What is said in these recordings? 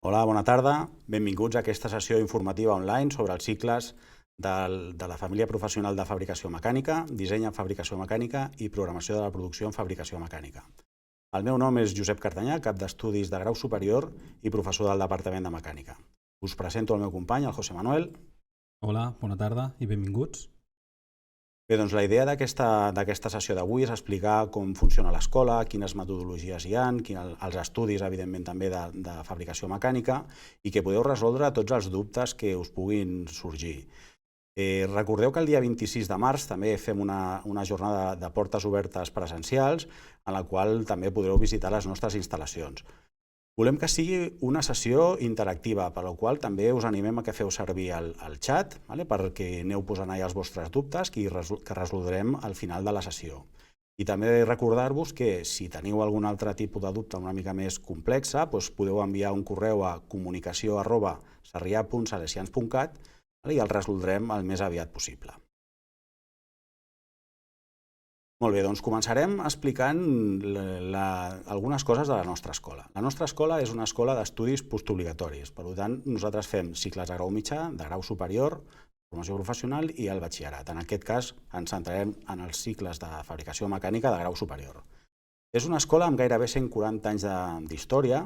Hola, bona tarda. Benvinguts a aquesta sessió informativa online sobre els cicles de la família professional de fabricació mecànica, disseny en fabricació mecànica i programació de la producció en fabricació mecànica. El meu nom és Josep Cartanyà, cap d'estudis de grau superior i professor del Departament de Mecànica. Us presento el meu company, el José Manuel. Hola, bona tarda i benvinguts. Bé, doncs la idea d'aquesta sessió d'avui és explicar com funciona l'escola, quines metodologies hi ha, els estudis, evidentment, també de fabricació mecànica i que podeu resoldre tots els dubtes que us puguin sorgir. Recordeu que el dia 26 de març també fem una jornada de portes obertes presencials en la qual també podreu visitar les nostres instal·lacions. Volem que sigui una sessió interactiva, per la qual també us animem a que feu servir el xat perquè aneu posant allà els vostres dubtes que resoldrem al final de la sessió. I també recordar-vos que si teniu algun altre tipus de dubte una mica més complexa, podeu enviar un correu a comunicació@sarrià.salesians.cat i el resoldrem el més aviat possible. Molt bé, doncs començarem explicant algunes coses de la nostra escola. La nostra escola és una escola d'estudis postobligatoris, per tant, nosaltres fem cicles de grau mitjà, de grau superior, formació professional i el batxillerat. En aquest cas, ens centrarem en els cicles de fabricació mecànica de grau superior. És una escola amb gairebé 140 anys d'història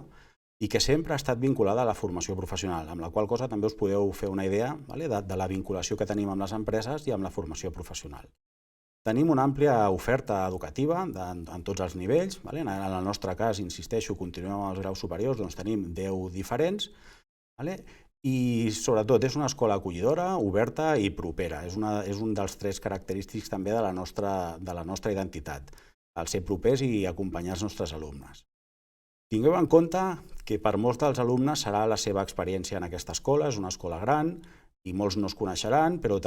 i que sempre ha estat vinculada a la formació professional, amb la qual cosa també us podeu fer una idea de la vinculació que tenim amb les empreses i amb la formació professional. Tenim una àmplia oferta educativa en tots els nivells. En el nostre cas, insisteixo, continuem amb els graus superiors, doncs tenim 10 diferents. I sobretot és una escola acollidora, oberta i propera. És un dels tres característics també de la nostra identitat, el ser propers i acompanyar els nostres alumnes. Tingueu en compte que per molts dels alumnes serà la seva experiència en aquesta escola. És una escola gran i molts no es coneixeran, però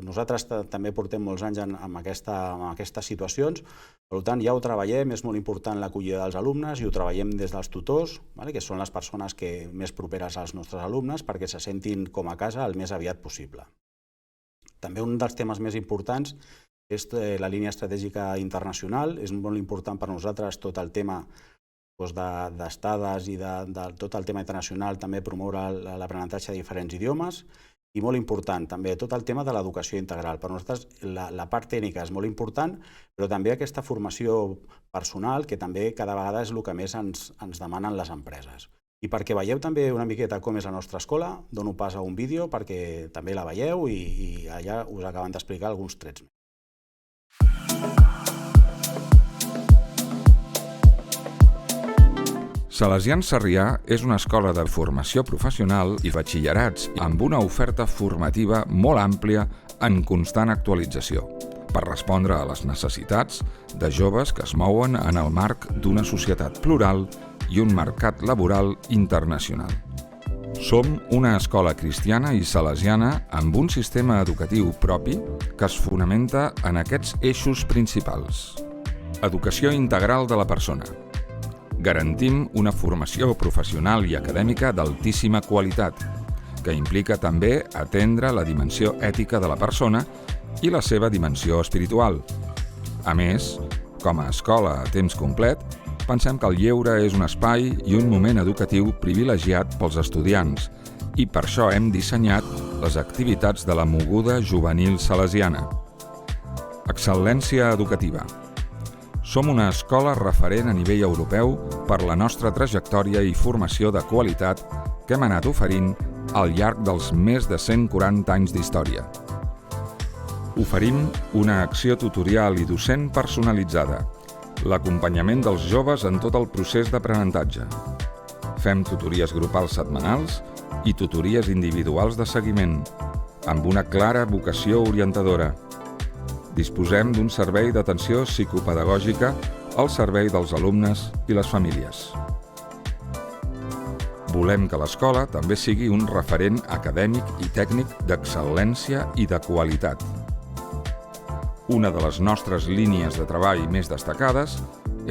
nosaltres també portem molts anys en aquestes situacions. Per tant, ja ho treballem, és molt important l'acollida dels alumnes i ho treballem des dels tutors, que són les persones més properes als nostres alumnes, perquè se sentin com a casa el més aviat possible. També un dels temes més importants és la línia estratègica internacional. És molt important per nosaltres tot el tema d'estades i de tot el tema internacional, també promoure l'aprenentatge de diferents idiomes i molt important també tot el tema de l'educació integral. Per nosaltres la part tècnica és molt important, però també aquesta formació personal que també cada vegada és el que més ens demanen les empreses. I perquè veieu també una miqueta com és la nostra escola, dono pas a un vídeo perquè també la veieu i allà us acaben d'explicar alguns trets més. Salesians Sarrià és una escola de formació professional i batxillerats amb una oferta formativa molt àmplia en constant actualització per respondre a les necessitats de joves que es mouen en el marc d'una societat plural i un mercat laboral internacional. Som una escola cristiana i salesiana amb un sistema educatiu propi que es fonamenta en aquests eixos principals. Educació integral de la persona. Garantim una formació professional i acadèmica d'altíssima qualitat, que implica també atendre la dimensió ètica de la persona i la seva dimensió espiritual. A més, com a escola a temps complet, pensem que el lleure és un espai i un moment educatiu privilegiat pels estudiants i per això hem dissenyat les activitats de la moguda juvenil salesiana. Excel·lència educativa. Som una escola referent a nivell europeu per la nostra trajectòria i formació de qualitat que hem anat oferint al llarg dels més de 140 anys d'història. Oferim una acció tutorial i docent personalitzada, l'acompanyament dels joves en tot el procés d'aprenentatge. Fem tutories grupals setmanals i tutories individuals de seguiment, amb una clara vocació orientadora. Disposem d'un servei d'atenció psicopedagògica al servei dels alumnes i les famílies. Volem que l'escola també sigui un referent acadèmic i tècnic d'excel·lència i de qualitat. Una de les nostres línies de treball més destacades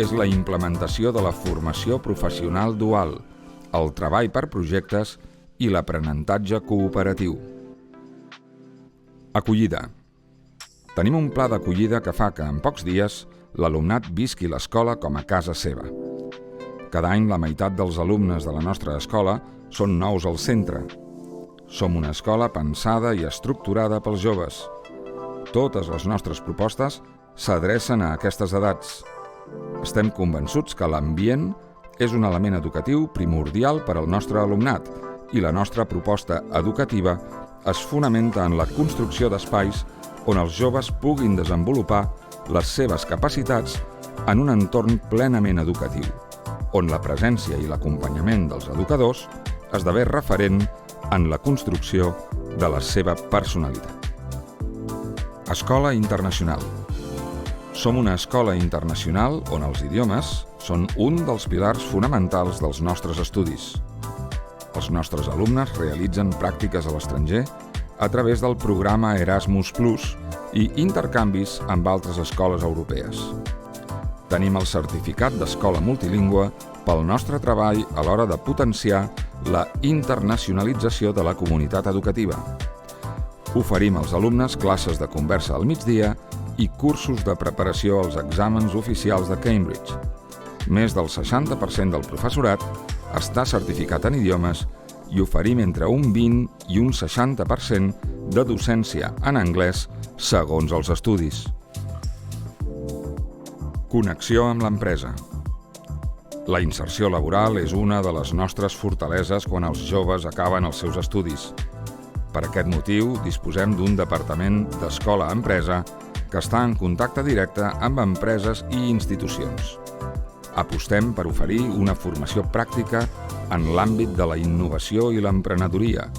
és la implementació de la formació professional dual, el treball per projectes i l'aprenentatge cooperatiu. Acollida. Tenim un pla d'acollida que fa que en pocs dies l'alumnat visqui l'escola com a casa seva. Cada any la meitat dels alumnes de la nostra escola són nous al centre. Som una escola pensada i estructurada pels joves. Totes les nostres propostes s'adrecen a aquestes edats. Estem convençuts que l'ambient és un element educatiu primordial per al nostre alumnat i la nostra proposta educativa es fonamenta en la construcció d'espais on els joves puguin desenvolupar les seves capacitats en un entorn plenament educatiu, on la presència i l'acompanyament dels educadors esdevé referent en la construcció de la seva personalitat. Escola internacional. Som una escola internacional on els idiomes són un dels pilars fonamentals dels nostres estudis. Els nostres alumnes realitzen pràctiques a l'estranger a través del programa Erasmus+ i intercanvis amb altres escoles europees. Tenim el certificat d'escola multilingüe pel nostre treball a l'hora de potenciar la internacionalització de la comunitat educativa. Oferim als alumnes classes de conversa al migdia i cursos de preparació als exàmens oficials de Cambridge. Més del 60% del professorat està certificat en idiomes i oferim entre un 20 i un 60% de docència en anglès segons els estudis. Connexió amb l'empresa. La inserció laboral és una de les nostres fortaleses quan els joves acaben els seus estudis. Per aquest motiu, disposem d'un departament d'escola-empresa que està en contacte directe amb empreses i institucions. Apostem per oferir una formació pràctica en l'àmbit de la innovació i l'emprenedoria,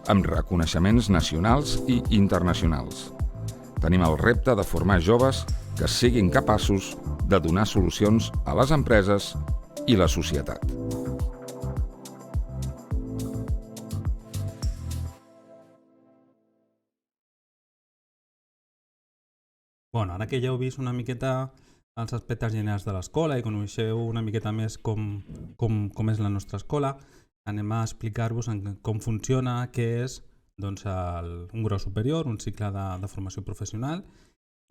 amb reconeixements nacionals i internacionals. Tenim el repte de formar joves que siguin capaços de donar solucions a les empreses i la societat. Ara que ja heu vist una miqueta els aspectes generals de l'escola i coneixeu una miqueta més com és la nostra escola, anem a explicar-vos com funciona, què és un grau superior, un cicle de formació professional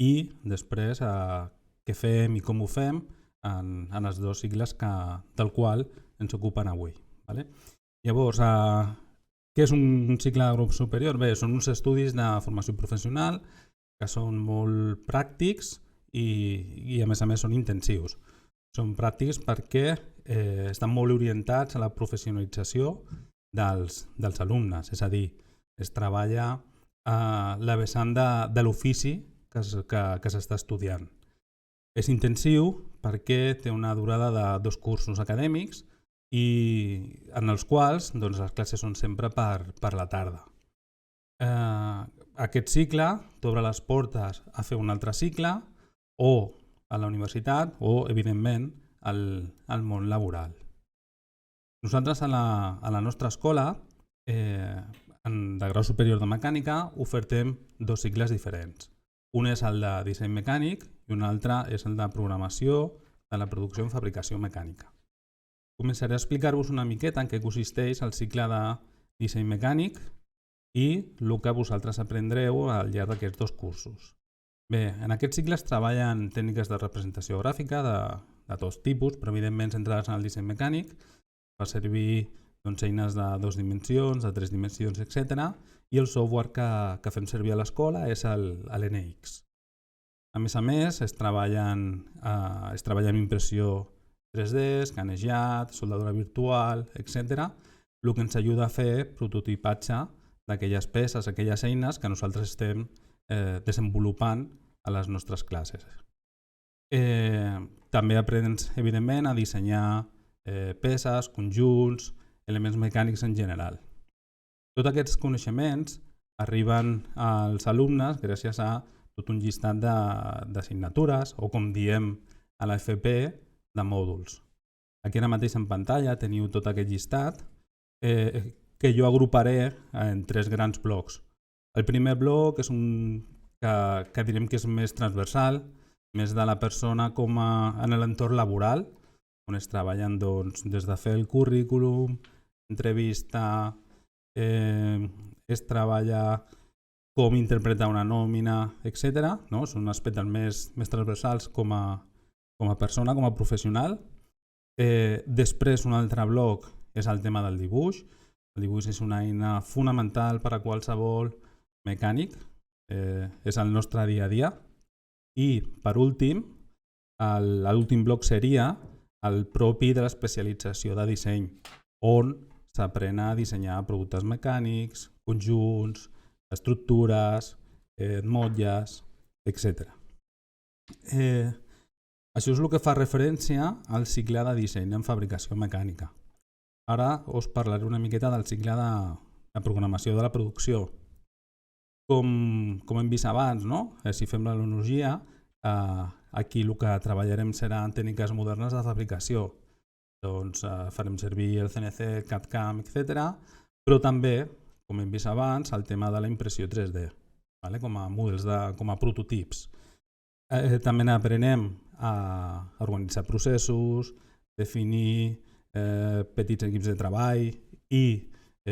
i després què fem i com ho fem en els dos cicles del qual ens ocupen avui. Llavors, què és un cicle de grau superior? Bé, són uns estudis de formació professional que són molt pràctics i a més són intensius. Són pràctics perquè estan molt orientats a la professionalització dels alumnes, és a dir, es treballa la vessant de l'ofici que s'està estudiant. És intensiu perquè té una durada de 2 cursos acadèmics i en els quals les classes són sempre per la tarda. Aquest cicle t'obre les portes a fer un altre cicle o a la universitat o, evidentment, al món laboral. Nosaltres a la nostra escola, de grau superior de mecànica, ofertem 2 cicles diferents. Un és el de disseny mecànic i un altre és el de programació de la producció en fabricació mecànica. Començaré a explicar-vos una miqueta en què consisteix el cicle de disseny mecànic i el que vosaltres aprendreu al llarg d'aquests 2 cursos. Bé, en aquests cicles treballen tècniques de representació gràfica de tots tipus, però evidentment centrades en el disseny mecànic, fa servir eines de 2 dimensions, de 3 dimensions, etc. I el software que fem servir a l'escola és l'NX. A més, es treballa amb impressió 3D, escanejat, soldadura virtual, etc. El que ens ajuda a fer prototipatge d'aquelles peces, aquelles eines que nosaltres estem desenvolupant a les nostres classes. També aprens, evidentment, a dissenyar peces, conjunts, elements mecànics en general. Tots aquests coneixements arriben als alumnes gràcies a tot un llistat d'assignatures o, com diem a la FP, de mòduls. Aquí ara mateix en pantalla teniu tot aquest llistat que jo agruparé en 3 grans blocs. El primer bloc és que direm que és més transversal, més de la persona com en l'entorn laboral, on es treballen des de fer el currículum, entrevista, es treballa com interpretar una nòmina, etc. Són aspectes més transversals com a persona, com a professional. Després, un altre bloc és el tema del dibuix. El dibuix és una eina fonamental per a qualsevol mecànic, és el nostre dia a dia. I, per últim, l'últim bloc seria el propi de l'especialització de disseny, on s'aprèn a dissenyar productes mecànics, conjunts, estructures, motlles, etc. Això és el que fa referència al cicle de disseny en fabricació mecànica. Ara us parlaré una miqueta del cicle de programació de la producció. Com hem vist abans, no? Si fem l'analogia, aquí el que treballarem seran tècniques modernes de fabricació. Doncs farem servir el CNC, el CAD-CAM, etc. Però també, com hem vist abans, el tema de la impressió 3D, com a models, com a prototips. També n'aprenem a organitzar processos, definir petits equips de treball i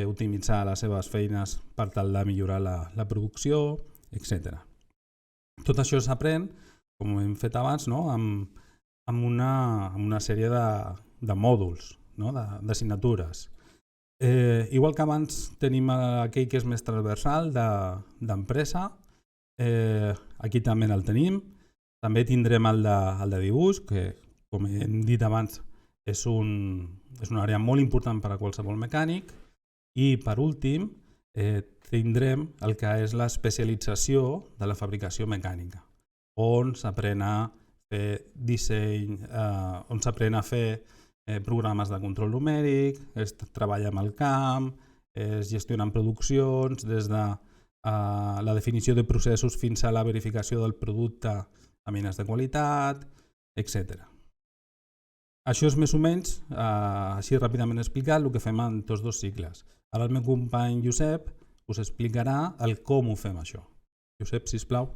optimitzar les seves feines per tal de millorar la producció, etc. Tot això s'aprèn, com hem fet abans, amb una sèrie de mòduls, d'assignatures. Igual que abans tenim aquell que és més transversal d'empresa, aquí també el tenim. També tindrem el de dibuix, que, com hem dit abans, és una àrea molt important per a qualsevol mecànic. I, per últim, tindrem el que és l'especialització de la fabricació mecànica, on s'aprèn a fer disseny, on s'aprèn a fer programes de control numèric, es treballa amb el camp, es gestionen produccions, des de la definició de processos fins a la verificació del producte amb eines de qualitat, etc. Això és més o menys, així ràpidament explicat, el que fem en tots dos cicles. Ara el meu company Josep us explicarà el com ho fem això. Josep, sisplau.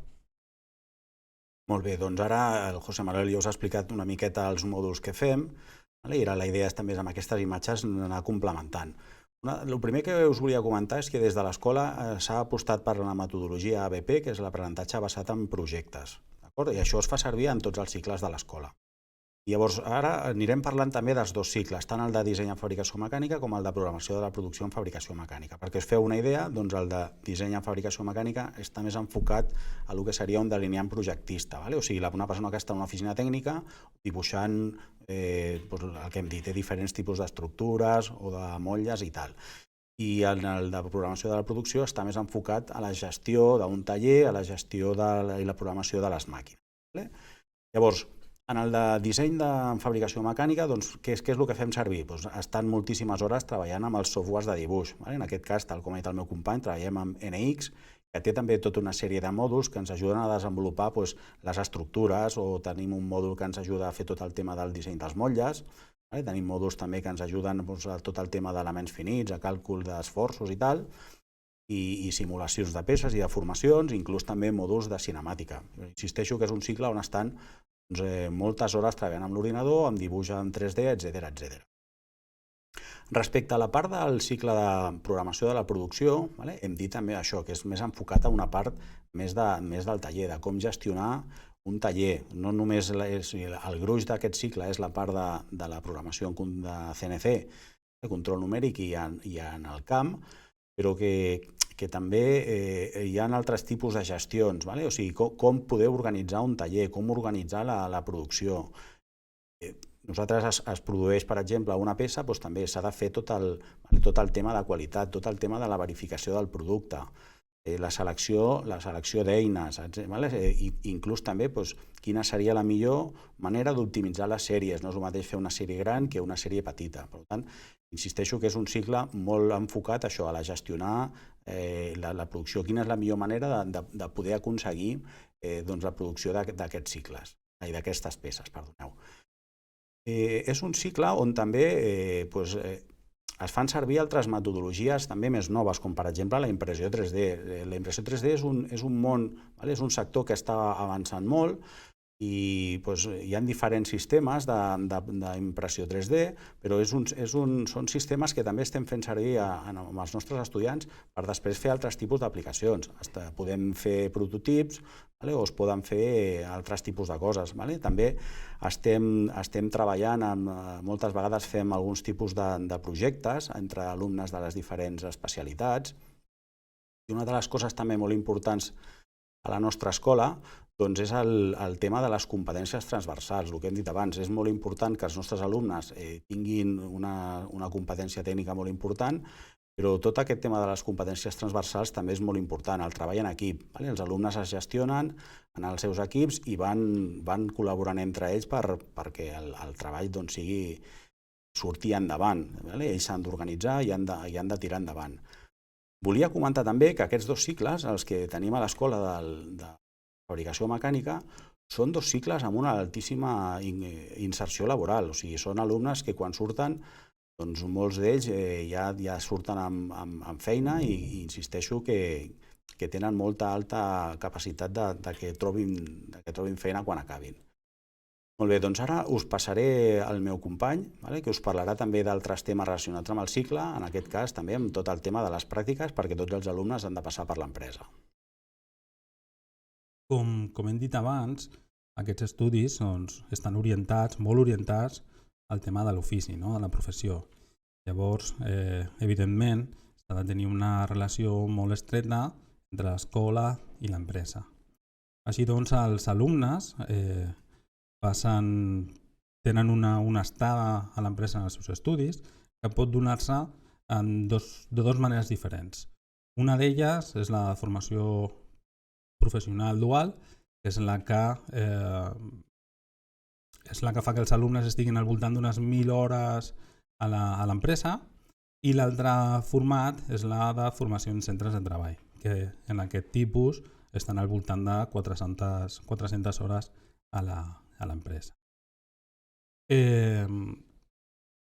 Molt bé, doncs ara el José Manuel ja us ha explicat una miqueta els mòduls que fem, i ara la idea és també amb aquestes imatges anar complementant. El primer que us volia comentar és que des de l'escola s'ha apostat per la metodologia ABP, que és l'aprenentatge basat en projectes. I això es fa servir en tots els cicles de l'escola. Llavors, ara anirem parlant també dels dos cicles, tant el de disseny en fabricació mecànica com el de programació de la producció en fabricació mecànica. Perquè us feu una idea, doncs el de disseny en fabricació mecànica està més enfocat a el que seria un delineant projectista. O sigui, una persona que està en una oficina tècnica dibuixant el que hem dit, diferents tipus d'estructures o de motlles i tal. I el de programació de la producció està més enfocat a la gestió d'un taller, a la gestió i la programació de les màquines. Llavors, en el de disseny en fabricació mecànica, què és el que fem servir? Estan moltíssimes hores treballant amb els softwares de dibuix. En aquest cas, tal com ha dit el meu company, treballem amb NX, que té també tota una sèrie de mòduls que ens ajuden a desenvolupar les estructures, o tenim un mòdul que ens ajuda a fer tot el tema del disseny dels motlles. Tenim mòduls també que ens ajuden a tot el tema d'elements finits, a càlcul d'esforços i tal, i simulacions de peces i de formacions, inclús també mòduls de cinemàtica. Insisteixo que és un cicle on estan moltes hores treballant amb l'ordinador, amb dibuix en 3D, etc. Respecte a la part del cicle de programació de la producció, hem dit també això, que és més enfocat a una part més del taller, de com gestionar un taller. No només el gruix d'aquest cicle és la part de la programació de CNC, de control numèric i en el camp, però que també hi ha altres tipus de gestions, o sigui, com poder organitzar un taller, com organitzar la producció. Nosaltres es produeix, per exemple, una peça, també s'ha de fer tot el tema de qualitat, tot el tema de la verificació del producte, la selecció d'eines, i inclús també quina seria la millor manera d'optimitzar les sèries. No és el mateix fer una sèrie gran que una sèrie petita. Per tant, insisteixo que és un cicle molt enfocat a això, a gestionar la producció. Quina és la millor manera de poder aconseguir la producció d'aquests cicles, d'aquestes peces, perdoneu. És un cicle on també es fan servir altres metodologies també més noves, com per exemple la impressió 3D. La impressió 3D és un món, és un sector que està avançant molt, i hi ha diferents sistemes d'impressió 3D, però són sistemes que també estem fent servir amb els nostres estudiants per després fer altres tipus d'aplicacions. Podem fer prototips o es poden fer altres tipus de coses. També estem treballant, moltes vegades fem alguns tipus de projectes entre alumnes de les diferents especialitats, i una de les coses també molt importants a la nostra escola és el tema de les competències transversals, el que hem dit abans. És molt important que els nostres alumnes tinguin una competència tècnica molt important, però tot aquest tema de les competències transversals també és molt important, el treball en equip. Els alumnes es gestionen en els seus equips i van col·laborant entre ells perquè el treball surti endavant. Ells s'han d'organitzar i han de tirar endavant. Volia comentar també que aquests dos cicles, els que tenim a l'escola de fabricació mecànica, són dos cicles amb una altíssima inserció laboral. O sigui, són alumnes que quan surten, molts d'ells ja surten amb feina i insisteixo que tenen molta alta capacitat que trobin feina quan acabin. Molt bé, doncs ara us passaré al meu company, que us parlarà també d'altres temes relacionats amb el cicle, en aquest cas també amb tot el tema de les pràctiques, perquè tots els alumnes han de passar per l'empresa. Com hem dit abans, aquests estudis estan molt orientats al tema de l'ofici, de la professió. Llavors, evidentment, s'ha de tenir una relació molt estreta entre l'escola i l'empresa. Així doncs, els alumnes tenen una estada a l'empresa en els seus estudis que pot donar-se de dues maneres diferents. Una d'elles és la formació professional dual, que és la que fa que els alumnes estiguin al voltant d'unes 1.000 hores a l'empresa, i l'altre format és la de formació en centres de treball, que en aquest tipus estan al voltant de 400 hores a l'empresa.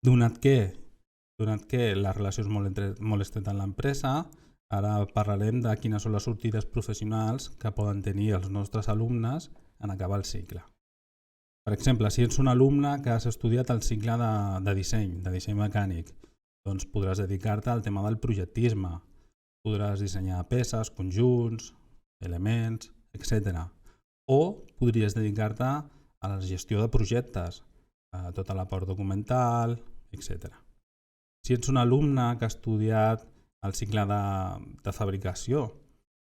Donat que la relació és molt estreta en l'empresa, ara parlarem de quines són les sortides professionals que poden tenir els nostres alumnes en acabar el cicle. Per exemple, si ets un alumne que has estudiat el cicle de disseny mecànic, doncs podràs dedicar-te al tema del projectisme. Podràs dissenyar peces, conjunts, elements, etc. O podries dedicar-te a la gestió de projectes, a tota la part documental, etc. Si ets un alumne que ha estudiat el cicle de fabricació,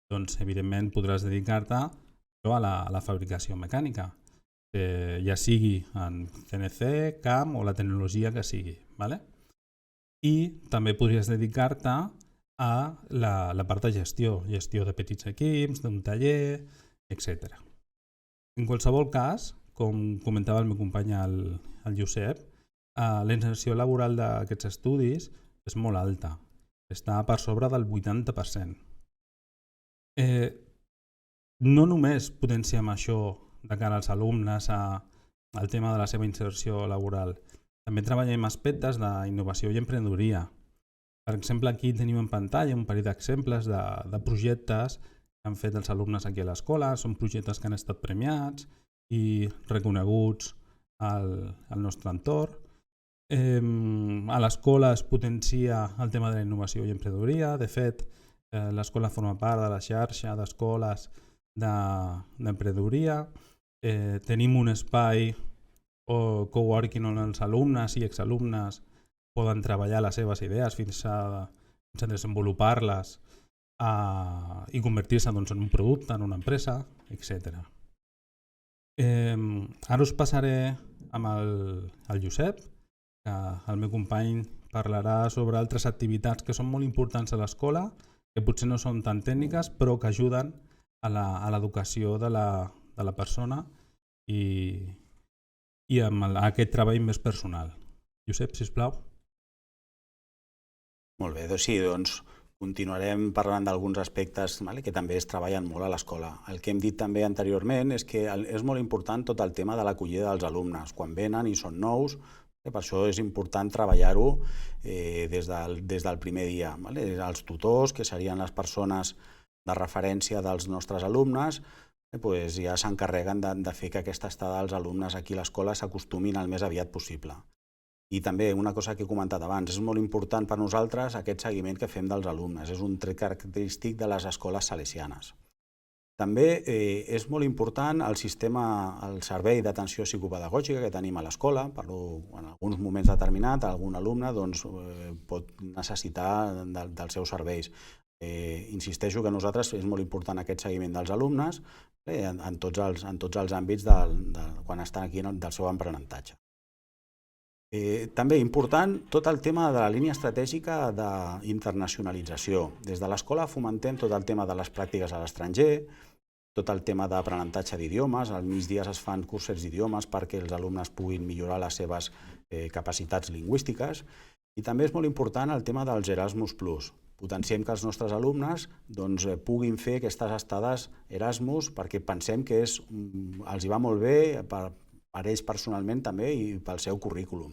doncs evidentment podràs dedicar-te a la fabricació mecànica, ja sigui en CNC, CAM o la tecnologia que sigui. I també podries dedicar-te a la part de gestió de petits equips, d'un taller, etc. En qualsevol cas, com comentava el meu company el Josep, la inserció laboral d'aquests estudis és molt alta, està per sobre del 80%. No només potenciem això de cara als alumnes al tema de la seva inserció laboral, també treballem aspectes d'innovació i emprenedoria. Per exemple, aquí tenim en pantalla un parell d'exemples de projectes que han fet els alumnes aquí a l'escola. Són projectes que han estat premiats i reconeguts al nostre entorn. A l'escola es potencia el tema de la innovació i emprenedoria. De fet, l'escola forma part de la xarxa d'escoles d'emprenedoria. Tenim un espai coworking on els alumnes i exalumnes poden treballar les seves idees fins a desenvolupar-les i convertir-se en un producte, en una empresa, etc. Ara us passaré amb el Josep, que el meu company parlarà sobre altres activitats que són molt importants a l'escola, que potser no són tan tècniques, però que ajuden a l'educació de la persona i amb aquest treball més personal. Josep, sisplau. Molt bé, doncs continuarem parlant d'alguns aspectes que també es treballen molt a l'escola. El que hem dit també anteriorment és que és molt important tot el tema de l'acollida dels alumnes. Quan venen i són nous, per això és important treballar-ho des del primer dia. Els tutors, que serien les persones de referència dels nostres alumnes, ja s'encarreguen de fer que aquesta estada dels alumnes aquí a l'escola s'acostumin el més aviat possible. I també una cosa que he comentat abans, és molt important per nosaltres aquest seguiment que fem dels alumnes, és un tret característic de les escoles salesianes. També és molt important el servei d'atenció psicopedagògica que tenim a l'escola. En alguns moments determinats, algun alumne pot necessitar dels seus serveis. Insisteixo que a nosaltres és molt important aquest seguiment dels alumnes en tots els àmbits quan estan aquí del seu aprenentatge. També important tot el tema de la línia estratègica d'internacionalització. Des de l'escola fomentem tot el tema de les pràctiques a l'estranger, tot el tema d'aprenentatge d'idiomes. Al migdia es fan cursos d'idiomes perquè els alumnes puguin millorar les seves capacitats lingüístiques. I també és molt important el tema dels Erasmus+. Potenciem que els nostres alumnes puguin fer aquestes estades Erasmus perquè pensem que els hi va molt bé per ells personalment també i pel seu currículum.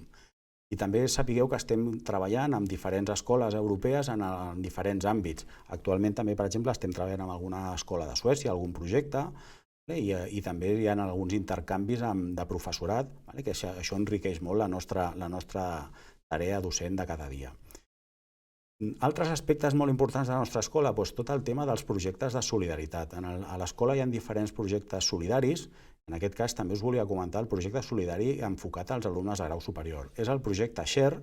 I també sapigueu que estem treballant amb diferents escoles europees en diferents àmbits. Actualment també, per exemple, estem treballant amb alguna escola de Suècia, algun projecte, i també hi ha alguns intercanvis de professorat, que això enriqueix molt la nostra tarea docent de cada dia. Altres aspectes molt importants de la nostra escola, tot el tema dels projectes de solidaritat. A l'escola hi ha diferents projectes solidaris. En aquest cas també us volia comentar el projecte solidari enfocat als alumnes de grau superior. És el projecte SHARE,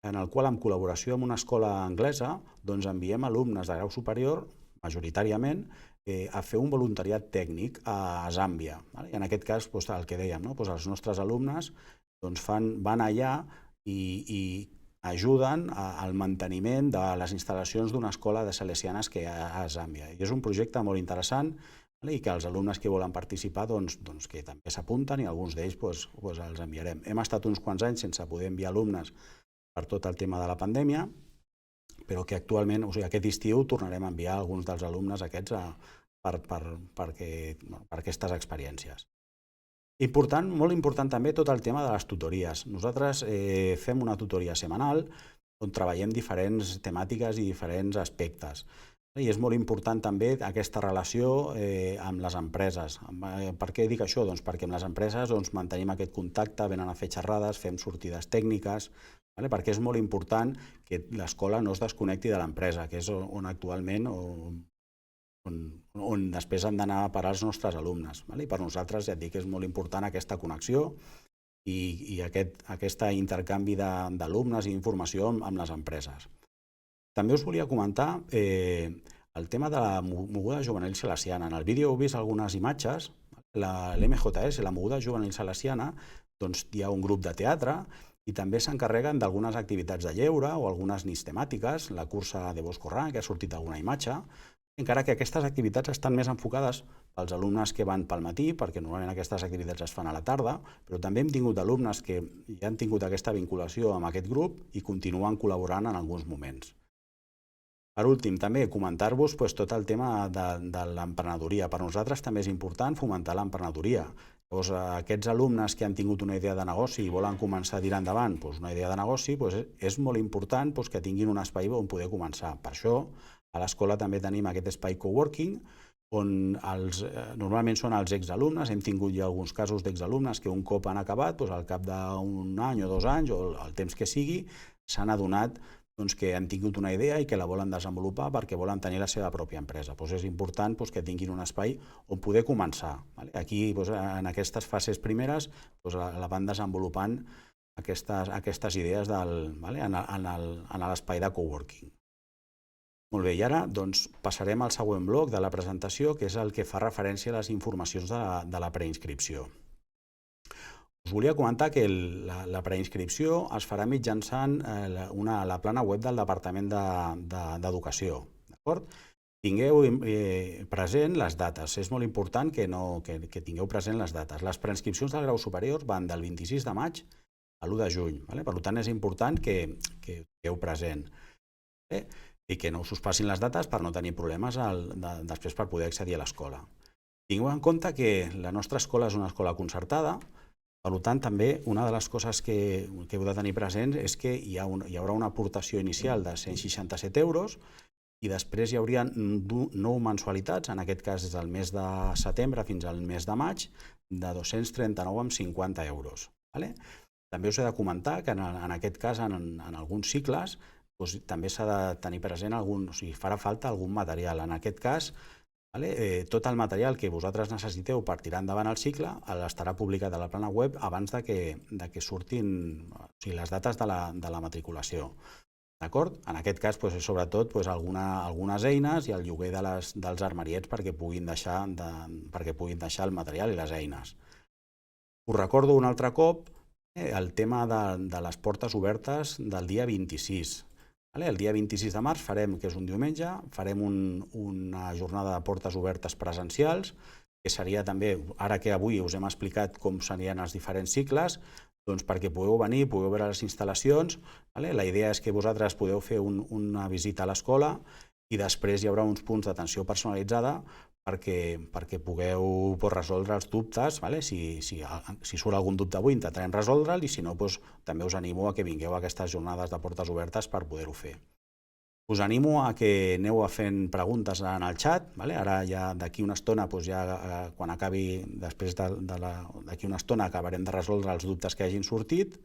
en el qual, en col·laboració amb una escola anglesa, enviem alumnes de grau superior, majoritàriament, a fer un voluntariat tècnic a Zàmbia. En aquest cas, el que dèiem, els nostres alumnes van allà i ajuden al manteniment de les instal·lacions d'una escola de salesianes que hi ha a Zàmbia. I és un projecte molt interessant i que els alumnes que volen participar que també s'apunten i alguns d'ells els enviarem. Hem estat uns quants anys sense poder enviar alumnes per tot el tema de la pandèmia, però que actualment, aquest estiu, tornarem a enviar alguns dels alumnes aquests per aquestes experiències. Molt important també tot el tema de les tutories. Nosaltres fem una tutoria setmanal on treballem diferents temàtiques i diferents aspectes. I és molt important també aquesta relació amb les empreses. Per què dic això? Perquè amb les empreses mantenim aquest contacte, venen a fer xerrades, fem sortides tècniques, perquè és molt important que l'escola no es desconnecti de l'empresa, que és on actualment on després han d'anar a parar els nostres alumnes. I per nosaltres, ja et dic, és molt important aquesta connexió i aquest intercanvi d'alumnes i informació amb les empreses. També us volia comentar el tema de la moguda juvenil salesiana. En el vídeo heu vist algunes imatges. L'MJS, la moguda juvenil salesiana, hi ha un grup de teatre i també s'encarreguen d'algunes activitats de lleure o algunes nits temàtiques, la cursa de Bosco Ran, que ha sortit alguna imatge, encara que aquestes activitats estan més enfocades pels alumnes que van pel matí, perquè normalment aquestes activitats es fan a la tarda, però també hem tingut alumnes que ja han tingut aquesta vinculació amb aquest grup i continuen col·laborant en alguns moments. Per últim, també comentar-vos tot el tema de l'emprenedoria. Per nosaltres també és important fomentar l'emprenedoria. Llavors, aquests alumnes que han tingut una idea de negoci i volen començar a tirar endavant una idea de negoci, és molt important que tinguin un espai on poder començar. Per això, a l'escola també tenim aquest espai coworking, on normalment són els exalumnes. Hem tingut ja alguns casos d'exalumnes que un cop han acabat, al cap d'un any o 2 anys, o el temps que sigui, s'han adonat que han tingut una idea i que la volen desenvolupar perquè volen tenir la seva pròpia empresa. És important que tinguin un espai on poder començar. Aquí, en aquestes fases primeres, la van desenvolupant aquestes idees en l'espai de coworking. Molt bé, i ara passarem al següent bloc de la presentació, que és el que fa referència a les informacions de la preinscripció. Us volia comentar que la preinscripció es farà mitjançant la plana web del Departament d'Educació. Tingueu present les dates. És molt important que tingueu present les dates. Les preinscripcions del grau superior van del 26 de maig a l'1 de juny. Per tant, és important que tingueu present i que no us passin les dates per no tenir problemes després per poder accedir a l'escola. Tingueu en compte que la nostra escola és una escola concertada. Per tant, també una de les coses que heu de tenir presents és que hi haurà una aportació inicial de 167 euros i després hi hauria 9 mensualitats, en aquest cas des del mes de setembre fins al mes de maig, de 239,50 euros. També us he de comentar que en aquest cas, en alguns cicles, també s'ha de tenir present farà falta algun material. En aquest cas, tot el material que vosaltres necessiteu per tirar endavant el cicle estarà publicat a la plana web abans de que surtin les dates de la matriculació. D'acord? En aquest cas, sobretot, algunes eines i el lloguer dels armariets perquè puguin deixar el material i les eines. Us recordo un altre cop el tema de les portes obertes del dia 26. El dia 26 de març farem, que és un diumenge, farem una jornada de portes obertes presencials, que seria també, ara que avui us hem explicat com serien els diferents cicles, doncs perquè pugueu venir, pugueu veure les instal·lacions. La idea és que vosaltres podeu fer una visita a l'escola i després hi haurà uns punts d'atenció personalitzada perquè pugueu resoldre els dubtes. Si surt algun dubte avui intentarem resoldre'l i si no, també us animo a que vingueu a aquestes jornades de portes obertes per poder-ho fer. Us animo a que aneu fent preguntes en el xat. Ara ja d'aquí una estona, quan acabi, després d'aquí una estona acabarem de resoldre els dubtes que hagin sortit.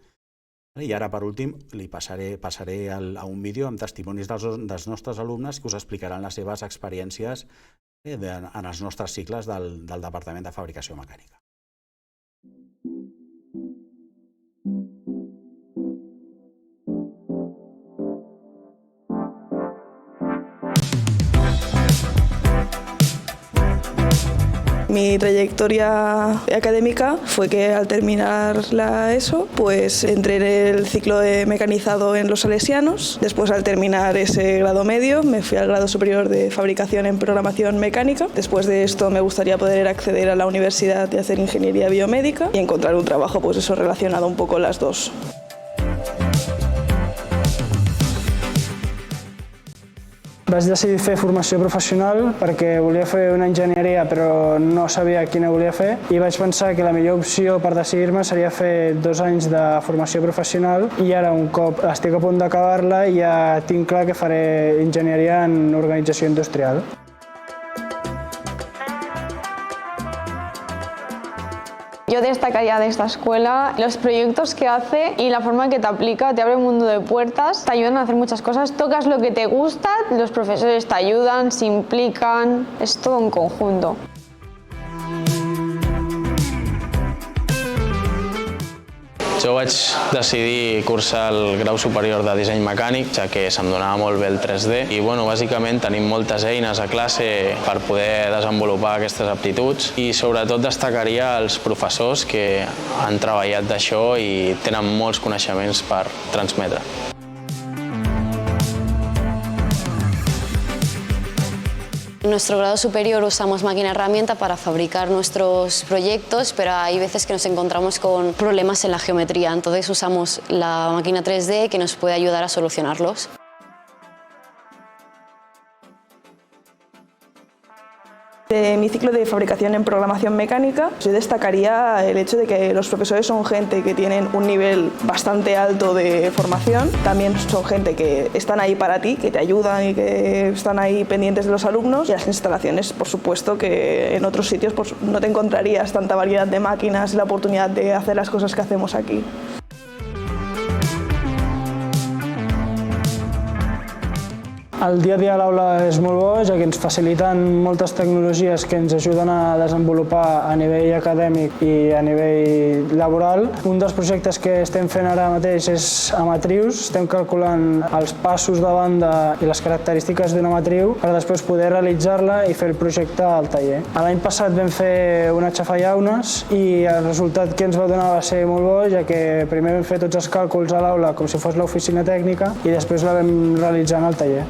I ara, per últim, li passaré a un vídeo amb testimonis dels nostres alumnes que us explicaran les seves experiències en els nostres cicles del Departament de Fabricació Mecànica. Mi trayectoria académica fue que al terminar la ESO, pues entré en el ciclo de mecanizado en Los Salesianos. Después, al terminar ese grado medio, me fui al grado superior de fabricación en programación mecánica. Después de esto, me gustaría poder acceder a la universidad y hacer ingeniería biomédica y encontrar un trabajo, pues eso, relacionado un poco las dos. Vaig decidir fer formació professional perquè volia fer una enginyeria però no sabia quina volia fer i vaig pensar que la millor opció per decidir-me seria fer 2 anys de formació professional i ara, un cop estic a punt d'acabar-la, ja tinc clar que faré enginyeria en organització industrial. Yo destacaría de esta escuela los proyectos que hace y la forma en que te aplica, te abre un mundo de puertas, te ayudan a hacer muchas cosas, tocas lo que te gusta, los profesores te ayudan, se implican, es todo un conjunto. Jo vaig decidir cursar el grau superior de disseny mecànic, ja que se'm donava molt bé el 3D i bàsicament tenim moltes eines a classe per poder desenvolupar aquestes aptituds i sobretot destacaria els professors que han treballat d'això i tenen molts coneixements per transmetre. En nuestro grado superior usamos máquina herramienta para fabricar nuestros proyectos, pero hay veces que nos encontramos con problemas en la geometría, entonces usamos la máquina 3D que nos puede ayudar a solucionarlos. De mi ciclo de fabricación en programación mecánica, yo destacaría el hecho de que los profesores son gente que tienen un nivel bastante alto de formación, también son gente que están ahí para ti, que te ayudan y que están ahí pendientes de los alumnos, y las instalaciones, por supuesto, que en otros sitios no te encontrarías tanta variedad de máquinas y la oportunidad de hacer las cosas que hacemos aquí. El dia a dia a l'aula és molt bo, ja que ens faciliten moltes tecnologies que ens ajuden a desenvolupar a nivell acadèmic i a nivell laboral. Un dels projectes que estem fent ara mateix és a matrius. Estem calculant els passos de banda i les característiques d'una matriu per després poder realitzar-la i fer el projecte al taller. L'any passat vam fer una xafallaunes i el resultat que ens va donar va ser molt bo, ja que primer vam fer tots els càlculs a l'aula com si fos l'oficina tècnica i després la vam realitzar en el taller.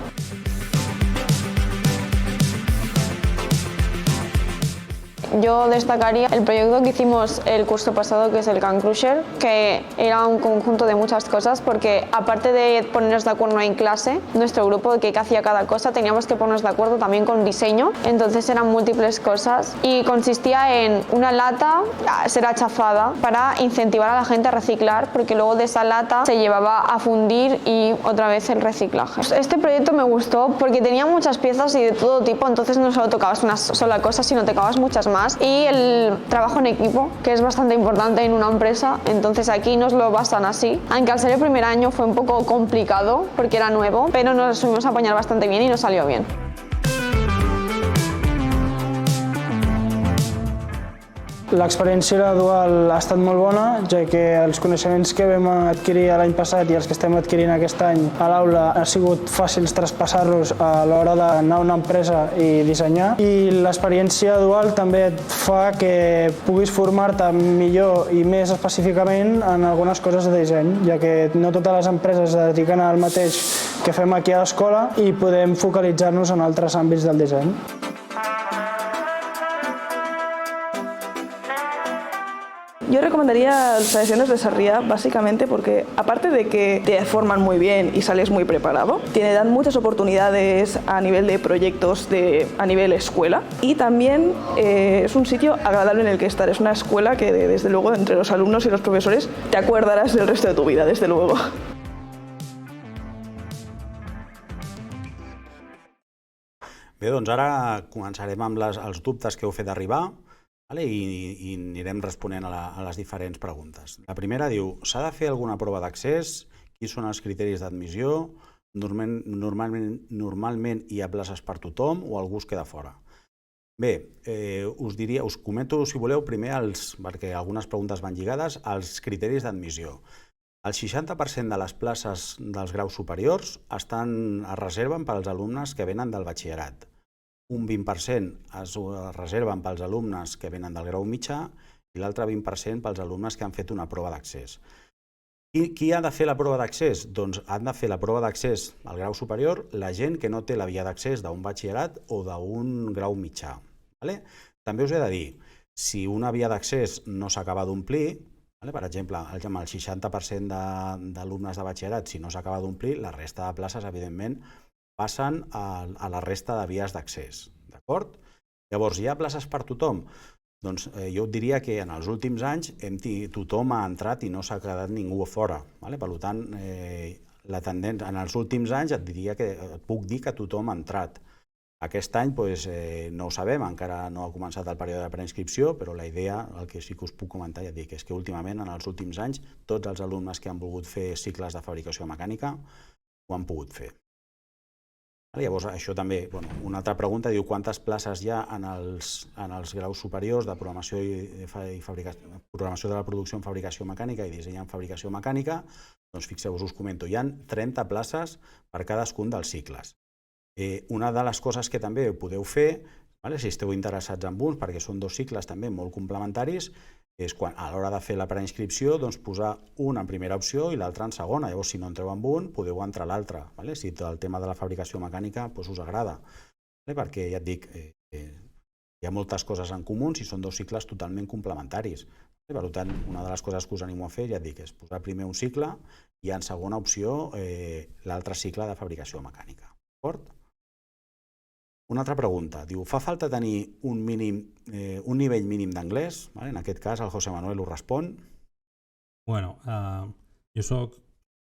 Yo destacaría el proyecto que hicimos el curso pasado, que es el Can Crusher, que era un conjunto de muchas cosas porque aparte de ponernos de acuerdo en clase, nuestro grupo de qué hacía cada cosa, teníamos que ponernos de acuerdo también con diseño, entonces eran múltiples cosas y consistía en una lata será chafada para incentivar a la gente a reciclar porque luego de esa lata se llevaba a fundir y otra vez el reciclaje. Este proyecto me gustó porque tenía muchas piezas y de todo tipo, entonces no solo tocabas una sola cosa sino tocabas muchas más y el trabajo en equipo que es bastante importante en una empresa, entonces aquí nos lo basan así, aunque al ser el primer año fue un poco complicado porque era nuevo, pero nos subimos a apañar bastante bien y nos salió bien. L'experiència gradual ha estat molt bona, ja que els coneixements que vam adquirir l'any passat i els que estem adquirint aquest any a l'aula ha sigut fàcils traspassar-los a l'hora d'anar a una empresa i dissenyar. I l'experiència dual també et fa que puguis formar-te millor i més específicament en algunes coses de disseny, ja que no totes les empreses es dediquen al mateix que fem aquí a l'escola i podem focalitzar-nos en altres àmbits del disseny. Yo recomendaría las tradiciones de Sarriá básicamente porque aparte de que te forman muy bien y sales muy preparado, dan muchas oportunidades a nivel de proyectos a nivel escuela y también es un sitio agradable en el que estar. Es una escuela que desde luego entre los alumnos y los profesores te acordarás del resto de tu vida, desde luego. Bé, doncs ara començarem amb els dubtes que heu fet arribar i anirem responent a les diferents preguntes. La primera diu, s'ha de fer alguna prova d'accés? Quins són els criteris d'admissió? Normalment hi ha places per tothom o algú es queda fora? Bé, us comento, si voleu, primer, perquè algunes preguntes van lligades, als criteris d'admissió. El 60% de les places dels graus superiors es reserven pels alumnes que venen del batxillerat. Un 20% es reserven pels alumnes que venen del grau mitjà i l'altre 20% pels alumnes que han fet una prova d'accés. Qui ha de fer la prova d'accés? Doncs han de fer la prova d'accés al grau superior la gent que no té la via d'accés d'un batxillerat o d'un grau mitjà. També us he de dir, si una via d'accés no s'acaba d'omplir, per exemple, amb el 60% d'alumnes de batxillerat, si no s'acaba d'omplir, la resta de places, evidentment, passen a la resta de vies d'accés. D'acord? Llavors, hi ha places per tothom? Doncs jo et diria que en els últims anys tothom ha entrat i no s'ha quedat ningú fora. Per tant, la tendència en els últims anys et puc dir que tothom ha entrat. Aquest any no ho sabem, encara no ha començat el període de preinscripció, però la idea, el que sí que us puc comentar, ja et dic, és que últimament, en els últims anys, tots els alumnes que han volgut fer cicles de fabricació mecànica ho han pogut fer. Llavors, això també, una altra pregunta, diu quantes places hi ha en els graus superiors de programació de la producció en fabricació mecànica i disseny en fabricació mecànica. Doncs fixeu-vos, us comento, hi ha 30 places per cadascun dels cicles. Una de les coses que també podeu fer, si esteu interessats en uns, perquè són dos cicles també molt complementaris, és a l'hora de fer la preinscripció posar un en primera opció i l'altre en segona. Llavors, si no entreu en un, podeu entrar a l'altre. Si el tema de la fabricació mecànica us agrada, perquè ja et dic, hi ha moltes coses en comú i són dos cicles totalment complementaris. Per tant, una de les coses que us animo a fer, ja et dic, és posar primer un cicle i en segona opció l'altre cicle de fabricació mecànica. D'acord? Una altra pregunta, diu, fa falta tenir un nivell mínim d'anglès? En aquest cas, el José Manuel ho respon. Bueno, jo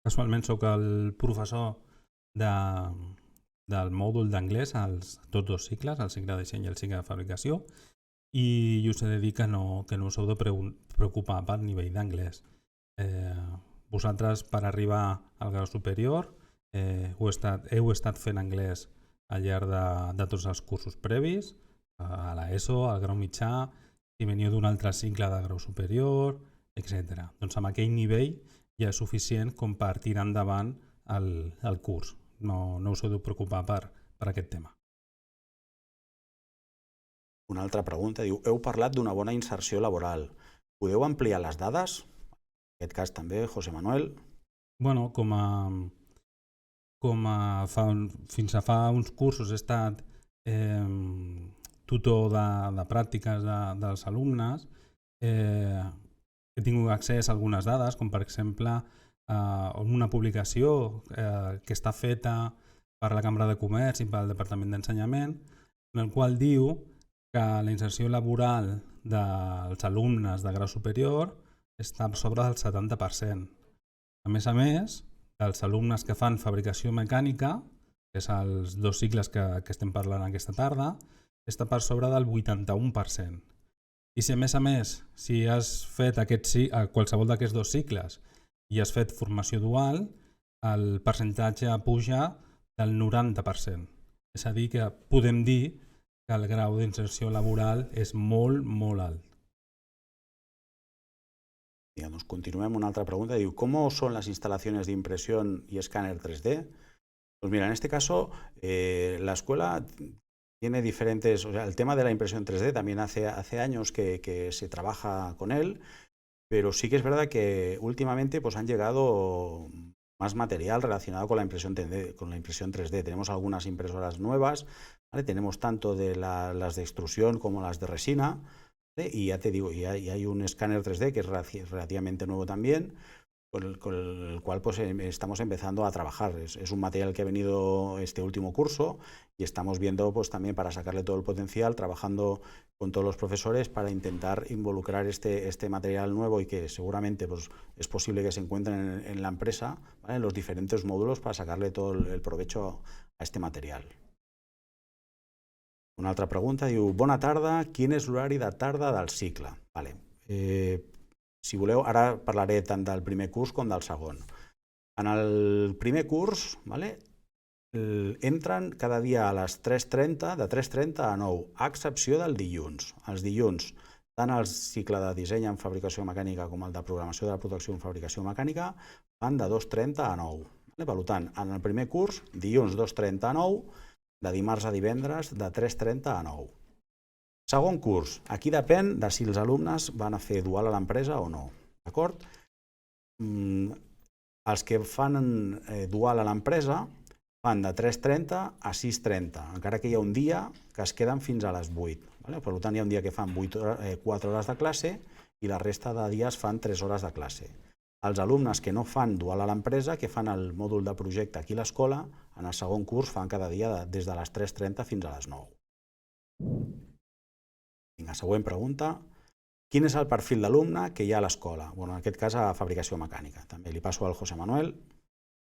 casualment soc el professor del mòdul d'anglès als tots dos cicles, el cicle de disseny i el cicle de fabricació, i us he de dir que no us heu de preocupar pel nivell d'anglès. Vosaltres, per arribar al grau superior, heu estat fent anglès al llarg de tots els cursos previs, a l'ESO, al grau mitjà, si veniu d'un altre cicle de grau superior, etc. Doncs amb aquell nivell ja és suficient com per tirar endavant el curs. No us heu de preocupar per aquest tema. Una altra pregunta, diu, heu parlat d'una bona inserció laboral. Podeu ampliar les dades? En aquest cas també, José Manuel. Bueno, fins a fa uns cursos he estat tutor de pràctiques dels alumnes. he tingut accés a algunes dades, com per exemple una publicació que està feta per la Cambra de Comerç i pel Departament d'Ensenyament, en el qual diu que la inserció laboral dels alumnes de grau superior està per sobre del 70%. A més, dels alumnes que fan fabricació mecànica, que és els dos cicles que estem parlant aquesta tarda, està per sobre del 81%. I si a més, si has fet qualsevol d'aquests dos cicles i has fet formació dual, el percentatge puja del 90%. És a dir, que podem dir que el grau d'inserció laboral és molt, molt alt. Doncs continuem. Una altra pregunta. Diu, ¿cómo son las instalaciones de impresión y escáner 3D? Pues mira, en este caso, la escuela tiene diferentes... O sea, el tema de la impresión 3D también hace años que se trabaja con él, pero sí que es verdad que últimamente pues, han llegado más material relacionado con la impresión 3D. Tenemos algunas impresoras nuevas, ¿vale? Tenemos tanto de las de extrusión como las de resina, ¿vale? Y ya te digo, y hay un escáner 3D que es relativamente nuevo también, con el cual pues, estamos empezando a trabajar. Es un material que ha venido este último curso y estamos viendo pues, también para sacarle todo el potencial, trabajando con todos los profesores para intentar involucrar este material nuevo y que seguramente pues, es posible que se encuentren en la empresa, ¿vale? En los diferentes módulos para sacarle todo el provecho a este material. Una altra pregunta, diu, bona tarda, quin és l'horari de tarda del cicle? Vale. Si voleu, ara parlaré tant del primer curs com del segon. En el primer curs, vale, entren cada dia a les 3:30, de 3:30 a 9, a excepció del dilluns. Els dilluns, tant el cicle de disseny en fabricació mecànica com el de programació de la protecció en fabricació mecànica van de 2:30 a 9. Per tant, en el primer curs, dilluns 2:30 a 9, de dimarts a divendres de 3:30 a 9. Segon curs, aquí depèn de si els alumnes van a fer dual a l'empresa o no. D'acord? Els que fan dual a l'empresa fan de 3:30 a 6:30, encara que hi ha un dia que es queden fins a les 8. Per tant, hi ha un dia que fan 4 hores de classe i la resta de dies fan 3 hores de classe. Els alumnes que no fan dual a l'empresa, que fan el mòdul de projecte aquí a l'escola, en el segon curs fan cada dia des de les 3:30 fins a les 9. Vinga, següent pregunta. Quin és el perfil d'alumne que hi ha a l'escola? En aquest cas, a fabricació mecànica. També li passo al José Manuel.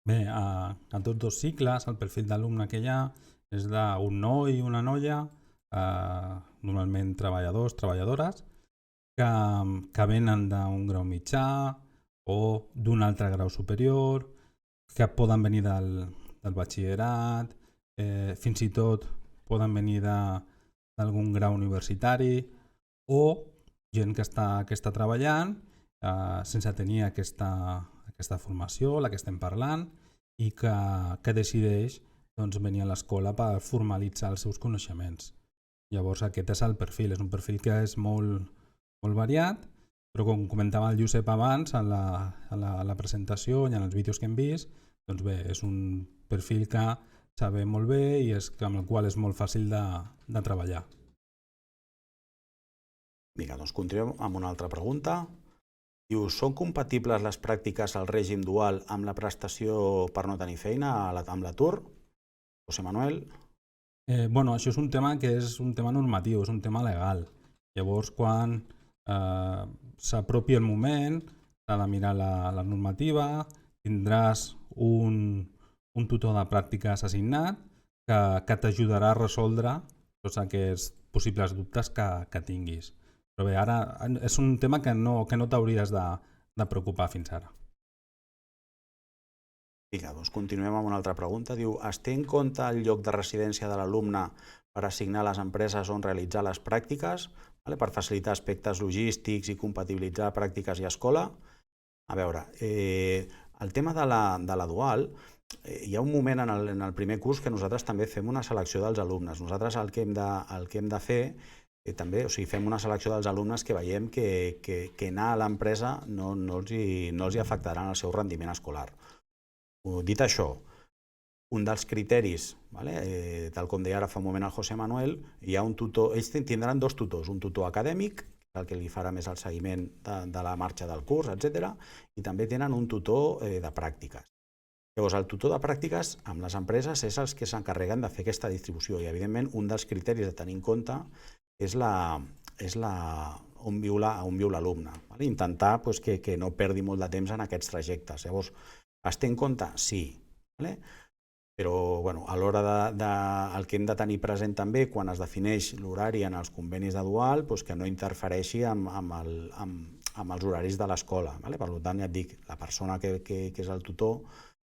Bé, a tots dos cicles, el perfil d'alumne que hi ha és d'un noi i una noia, normalment treballadors, treballadores, que venen d'un grau mitjà o d'un altre grau superior, que poden venir del batxillerat, fins i tot poden venir d'algun grau universitari o gent que està treballant sense tenir aquesta formació, la que estem parlant, i que decideix venir a l'escola per formalitzar els seus coneixements. Llavors aquest és el perfil, és un perfil que és molt variat, però com comentava el Josep abans a la presentació i en els vídeos que hem vist, doncs bé, és un perfil que sabem molt bé i amb el qual és molt fàcil de treballar. Vinga, doncs continuem amb una altra pregunta. Diu, són compatibles les pràctiques al règim dual amb la prestació per no tenir feina amb l'atur? José Manuel. Això és un tema que és un tema normatiu, és un tema legal. Llavors, quan s'apropi el moment, s'ha de mirar la normativa, tindràs un tutor de pràctiques assignat que t'ajudarà a resoldre tots aquests possibles dubtes que tinguis. Però bé, ara és un tema que no t'hauries de preocupar fins ara. Vinga, doncs continuem amb una altra pregunta. Diu, es té en compte el lloc de residència de l'alumne per assignar les empreses on realitzar les pràctiques, per facilitar aspectes logístics i compatibilitzar pràctiques i escola? A veure, el tema de la dual, hi ha un moment en el primer curs que nosaltres també fem una selecció dels alumnes. Nosaltres el que hem de fer també, o sigui, fem una selecció dels alumnes que veiem que anar a l'empresa no els afectarà en el seu rendiment escolar. Dit això, un dels criteris, tal com deia ara fa un moment el José Manuel, hi ha un tutor, ells tindran dos tutors, un tutor acadèmic, el que li farà més el seguiment de la marxa del curs, etc. I també tenen un tutor de pràctiques. Llavors, el tutor de pràctiques amb les empreses és els que s'encarreguen de fer aquesta distribució i, evidentment, un dels criteris a tenir en compte és on viu l'alumne. Intentar que no perdi molt de temps en aquests trajectes. Llavors, es té en compte? Sí. Però a l'hora el que hem de tenir present també quan es defineix l'horari en els convenis de dual, que no interfereixi amb els horaris de l'escola. Per tant, ja et dic, la persona que és el tutor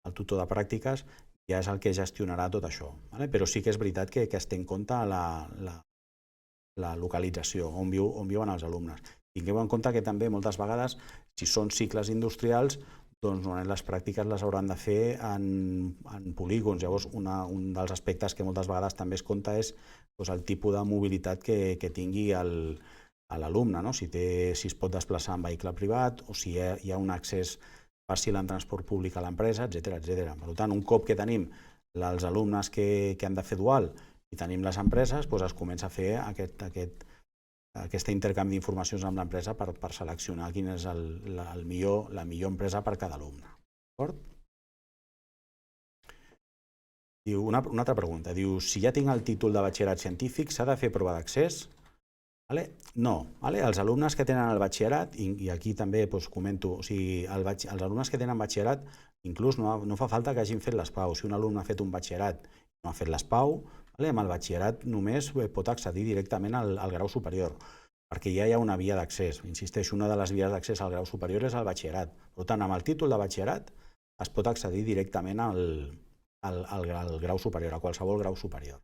de pràctiques ja és el que gestionarà tot això. Però sí que és veritat que es té en compte la localització, on viuen els alumnes. Tingueu en compte que també moltes vegades, si són cicles industrials, doncs les pràctiques les hauran de fer en polígons. Llavors, un dels aspectes que moltes vegades també es compta és el tipus de mobilitat que tingui l'alumne, si es pot desplaçar en vehicle privat o si hi ha un accés fàcil en transport públic a l'empresa, etc. Per tant, un cop que tenim els alumnes que han de fer dual i tenim les empreses, es comença a fer aquest intercanvi d'informacions amb l'empresa per seleccionar quina és la millor empresa per cada alumne. Una altra pregunta. Diu, si ja tinc el títol de batxillerat científic, s'ha de fer prova d'accés? No. Els alumnes que tenen el batxillerat, i aquí també comento, els alumnes que tenen batxillerat, inclús no fa falta que hagin fet les PAU. Si un alumne ha fet un batxillerat i no ha fet les PAU, amb el batxillerat només pot accedir directament al grau superior, perquè ja hi ha una via d'accés. Insisteixo, una de les vies d'accés al grau superior és el batxillerat. Per tant, amb el títol de batxillerat es pot accedir directament al grau superior, a qualsevol grau superior.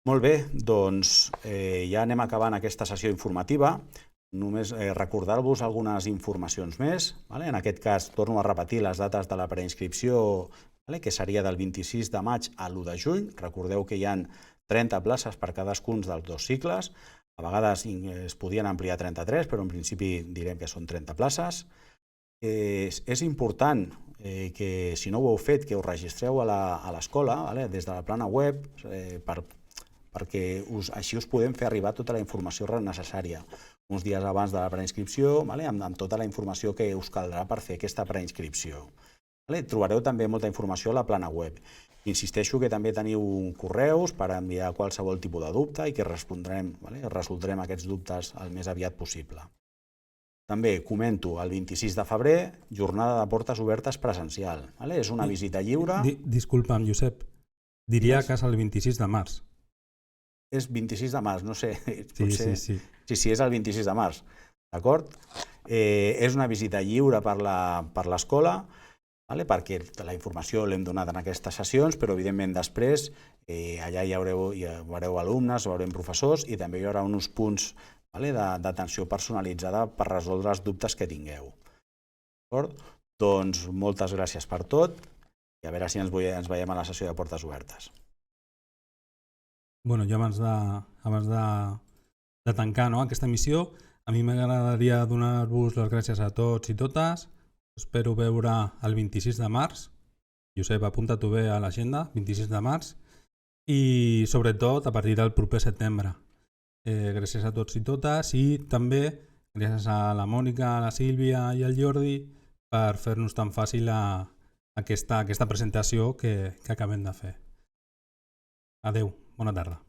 Molt bé, doncs ja anem acabant aquesta sessió informativa. Només recordar-vos algunes informacions més. En aquest cas, torno a repetir les dates de la preinscripció, que seria del 26 de maig a l'1 de juny. Recordeu que hi ha 30 places per cadascun dels dos cicles. A vegades es podien ampliar 33, però en principi direm que són 30 places. És important que, si no ho heu fet, que us registreu a l'escola des de la plana web perquè així us podem fer arribar tota la informació necessària uns dies abans de la preinscripció, amb tota la informació que us caldrà per fer aquesta preinscripció. Trobareu també molta informació a la plana web. Insisteixo que també teniu correus per enviar qualsevol tipus de dubte i que resoldrem aquests dubtes el més aviat possible. També comento, el 26 de febrer, jornada de portes obertes presencial. És una visita lliure. Disculpa'm, Josep, diria que és el 26 de març. És 26 de març, no sé. Sí. Sí, és el 26 de març, d'acord? És una visita lliure per l'escola, perquè la informació l'hem donat en aquestes sessions, però evidentment després allà hi haureu alumnes, hi haurem professors i també hi haurà uns punts d'atenció personalitzada per resoldre els dubtes que tingueu. Doncs moltes gràcies per tot i a veure si ens veiem a la sessió de portes obertes. Bueno, jo abans de tancar aquesta missió, a mi m'agradaria donar-vos les gràcies a tots i totes. Espero veure el 26 de març. Josep, apunta-t'ho bé a l'agenda, 26 de març. I sobretot a partir del proper setembre. Gràcies a tots i totes i també gràcies a la Mònica, a la Sílvia i al Jordi per fer-nos tan fàcil aquesta presentació que acabem de fer. Adeu, bona tarda.